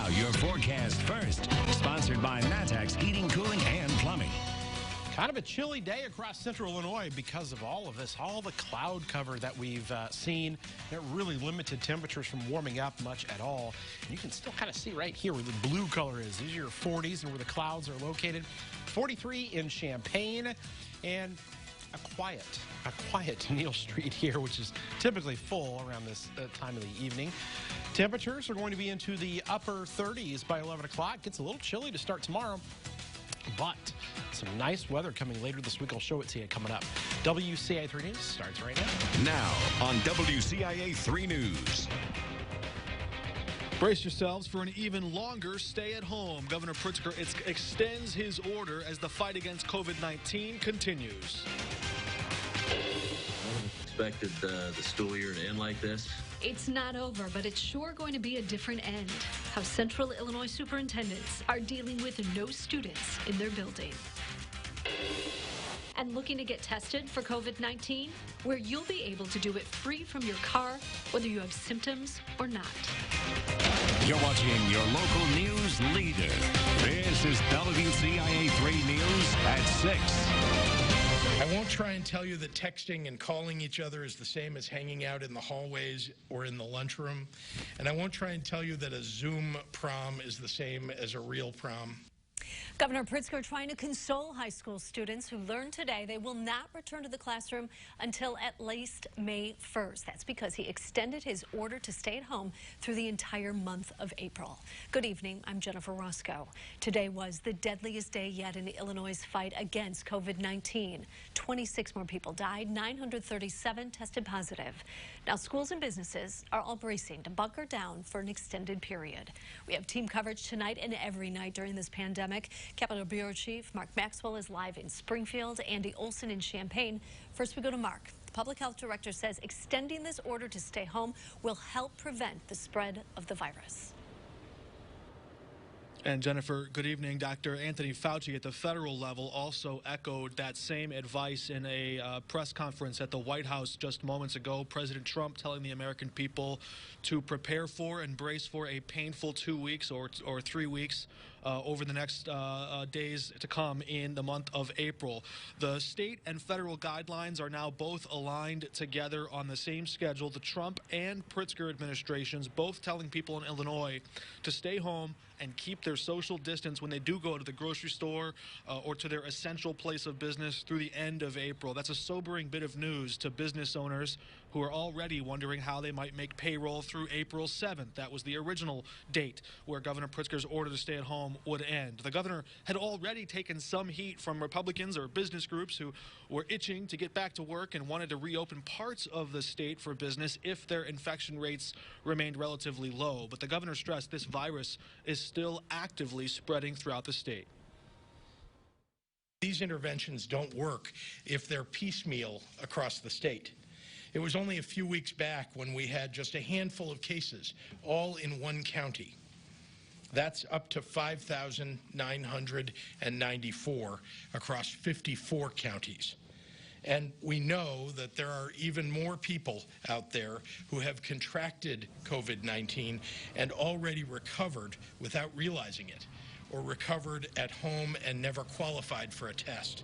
Now, your forecast first, sponsored by Natax Heating, Cooling, and Plumbing. Kind of a chilly day across central Illinois because of all of this, all the cloud cover that we've seen. It really limited temperatures from warming up much at all. And you can still kind of see right here where the blue color is. These are your 40s and where the clouds are located. 43 in Champaign, and a quiet Neal Street here, which is typically full around this time of the evening. Temperatures are going to be into the upper 30s by 11 o'clock. Gets a little chilly to start tomorrow, but some nice weather coming later this week. I'll show it to you coming up. WCIA 3 News starts right now. Now on WCIA 3 News. Brace yourselves for an even longer stay at home. Governor Pritzker extends his order as the fight against COVID-19 continues. Expected the school year to end like this. It's not over, but it's sure going to be a different end. How Central Illinois superintendents are dealing with no students in their building. And looking to get tested for COVID-19, where you'll be able to do it free from your car, whether you have symptoms or not. You're watching your local news leader. This is WCIA 3 News at 6. I won't try and tell you that texting and calling each other is the same as hanging out in the hallways or in the lunchroom. And I won't try and tell you that a Zoom prom is the same as a real prom. Governor Pritzker trying to console high school students who learned today they will not return to the classroom until at least May 1st. That's because he extended his order to stay at home through the entire month of April. Good evening, I'm Jennifer Roscoe. Today was the deadliest day yet in Illinois' fight against COVID-19. 26 more people died, 937 tested positive. Now schools and businesses are all bracing to bunker down for an extended period. We have team coverage tonight and every night during this pandemic. Capitol Bureau Chief Mark Maxwell is live in Springfield, Andy Olson in Champaign. First we go to Mark. The Public Health Director says extending this order to stay home will help prevent the spread of the virus. And Jennifer, good evening. Dr. Anthony Fauci at the federal level also echoed that same advice in a press conference at the White House just moments ago. President Trump telling the American people to prepare for and brace for a painful 2 weeks or 3 weeks over the next days to come in the month of April. The state and federal guidelines are now both aligned together on the same schedule. The Trump and Pritzker administrations both telling people in Illinois to stay home and keep their social distance when they do go to the grocery store or to their essential place of business through the end of April. That's a sobering bit of news to business owners who are already wondering how they might make payroll through April 7th. That was the original date where Governor Pritzker's order to stay at home would end. The governor had already taken some heat from Republicans or business groups who were itching to get back to work and wanted to reopen parts of the state for business if their infection rates remained relatively low. But the governor stressed this virus is still actively spreading throughout the state. These interventions don't work if they're piecemeal across the state. It was only a few weeks back when we had just a handful of cases, all in one county. That's up to 5,994 across 54 counties. And we know that there are even more people out there who have contracted COVID-19 and already recovered without realizing it, or recovered at home and never qualified for a test.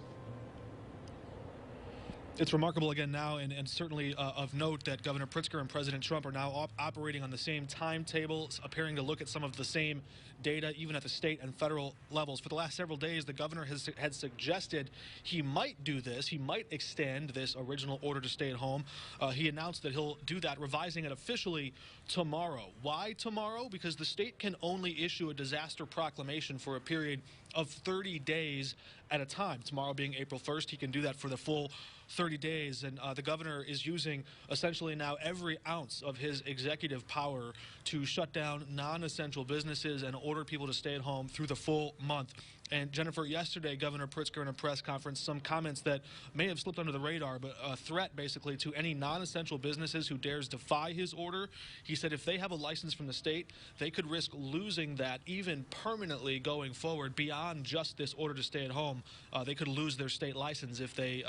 It's remarkable again now, and certainly of note, that Governor Pritzker and President Trump are now operating on the same timetable, appearing to look at some of the same data, even at the state and federal levels. For the last several days, the governor had suggested he might do this. He might extend this original order to stay at home. He announced that he'll do that, revising it officially tomorrow. Why tomorrow? Because the state can only issue a disaster proclamation for a period of 30 days at a time. Tomorrow being April 1st, he can do that for the full 30 days, and the governor is using essentially now every ounce of his executive power to shut down non-essential businesses and order people to stay at home through the full month. And Jennifer, yesterday, Governor Pritzker in a press conference, some comments that may have slipped under the radar, but a threat basically to any non-essential businesses who dares defy his order. He said if they have a license from the state, they could risk losing that even permanently going forward beyond just this order to stay at home. They could lose their state license if they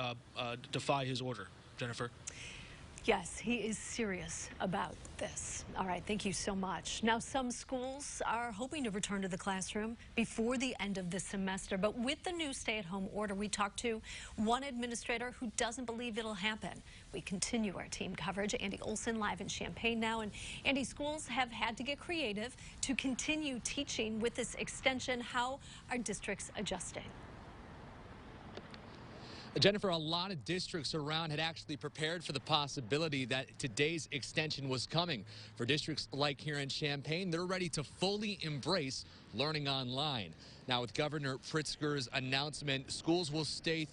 defy his order. Jennifer. Yes, he is serious about this. All right, thank you so much. Now, some schools are hoping to return to the classroom before the end of the semester, but with the new stay-at-home order, we talked to one administrator who doesn't believe it'll happen. We continue our team coverage. Andy Olson live in Champaign now, and Andy, schools have had to get creative to continue teaching with this extension. How are districts adjusting? Jennifer, a lot of districts around had actually prepared for the possibility that today's extension was coming. For districts like here in Champaign, they're ready to fully embrace learning online. Now, with Governor Pritzker's announcement, schools will stay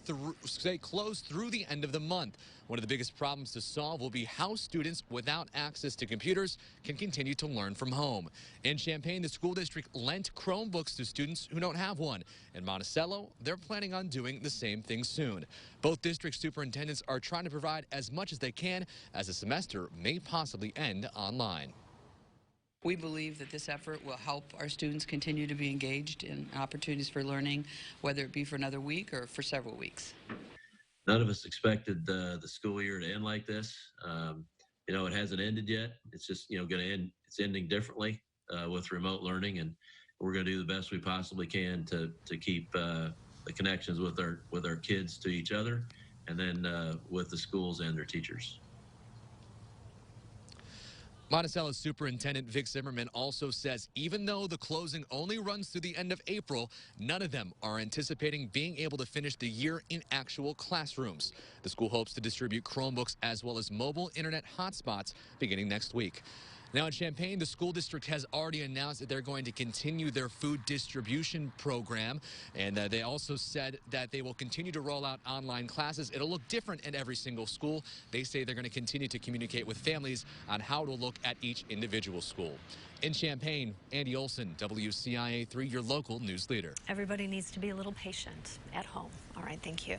closed through the end of the month. One of the biggest problems to solve will be how students without access to computers can continue to learn from home. In Champaign, the school district lent Chromebooks to students who don't have one. In Monticello, they're planning on doing the same thing soon. Both district superintendents are trying to provide as much as they can as the semester may possibly end online. We believe that this effort will help our students continue to be engaged in opportunities for learning, whether it be for another week or for several weeks. None of us expected the school year to end like this. You know, it hasn't ended yet. It's just, going to end. It's ending differently with remote learning, and we're going to do the best we possibly can to keep the connections with our kids to each other, and then with the schools and their teachers. Monticello Superintendent Vic Zimmerman also says even though the closing only runs through the end of April, none of them are anticipating being able to finish the year in actual classrooms. The school hopes to distribute Chromebooks as well as mobile internet hotspots beginning next week. Now in Champaign, the school district has already announced that they're going to continue their food distribution program, and they also said that they will continue to roll out online classes. It'll look different in every single school. They say they're going to continue to communicate with families on how to look at each individual school. In Champaign, Andy Olson, WCIA 3, your local news leader. Everybody needs to be a little patient at home. All right, thank you.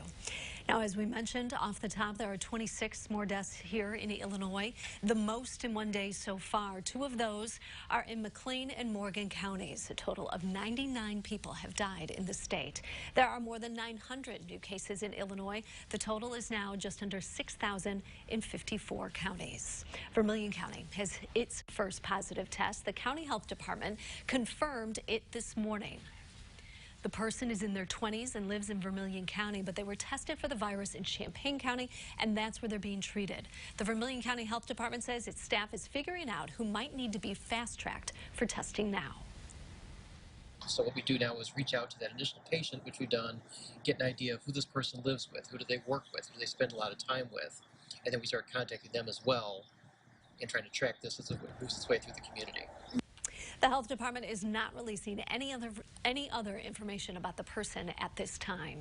Now, as we mentioned off the top, there are 26 more deaths here in Illinois, the most in one day so far. 2 of those are in McLean and Morgan counties. A total of 99 people have died in the state. There are more than 900 new cases in Illinois. The total is now just under 6,000 in 54 counties. Vermilion County has its first positive test. The county health department confirmed it this morning. The person is in their 20s and lives in Vermilion County, but they were tested for the virus in Champaign County, and that's where they're being treated. The Vermilion County Health Department says its staff is figuring out who might need to be fast-tracked for testing now. So what we do now is reach out to that initial patient, which we've done, get an idea of who this person lives with, who do they work with, who do they spend a lot of time with, and then we start contacting them as well and trying to track this as it moves its way through the community. The health department is not releasing any other information about the person at this time.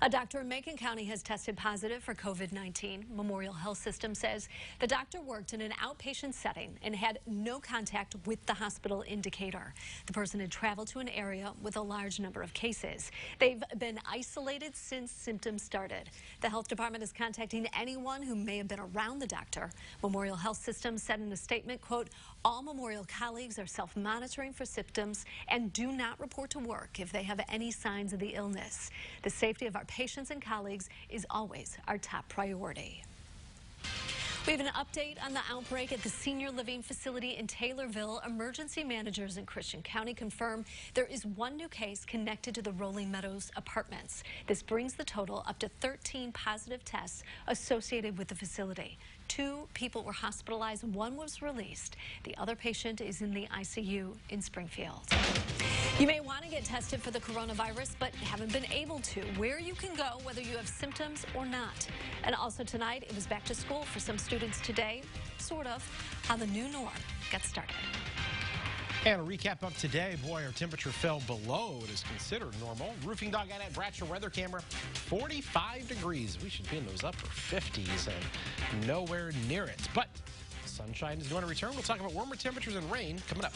A doctor in Macon County has tested positive for COVID-19. Memorial Health System says the doctor worked in an outpatient setting and had no contact with the hospital indicator. The person had traveled to an area with a large number of cases. They've been isolated since symptoms started. The health department is contacting anyone who may have been around the doctor. Memorial Health System said in a statement, quote, all Memorial colleagues are self-monitoring for symptoms and do not report to work if they have any signs of the illness. The safety of our patients and colleagues is always our top priority. We have an update on the outbreak at the senior living facility in Taylorville. Emergency managers in Christian County confirm there is 1 new case connected to the Rolling Meadows apartments. This brings the total up to 13 positive tests associated with the facility. 2 people were hospitalized, 1 was released. The other patient is in the ICU in Springfield. You may want to get tested for the coronavirus, but haven't been able to. Where you can go, whether you have symptoms or not. And also tonight, it was back to school for some students today, sort of how the new norm got started. And a recap of today, boy, our temperature fell below what is considered normal. Roofing Dog at Bratcher weather camera, 45 degrees. We should be in those upper 50s and nowhere near it. But sunshine is going to return. We'll talk about warmer temperatures and rain coming up.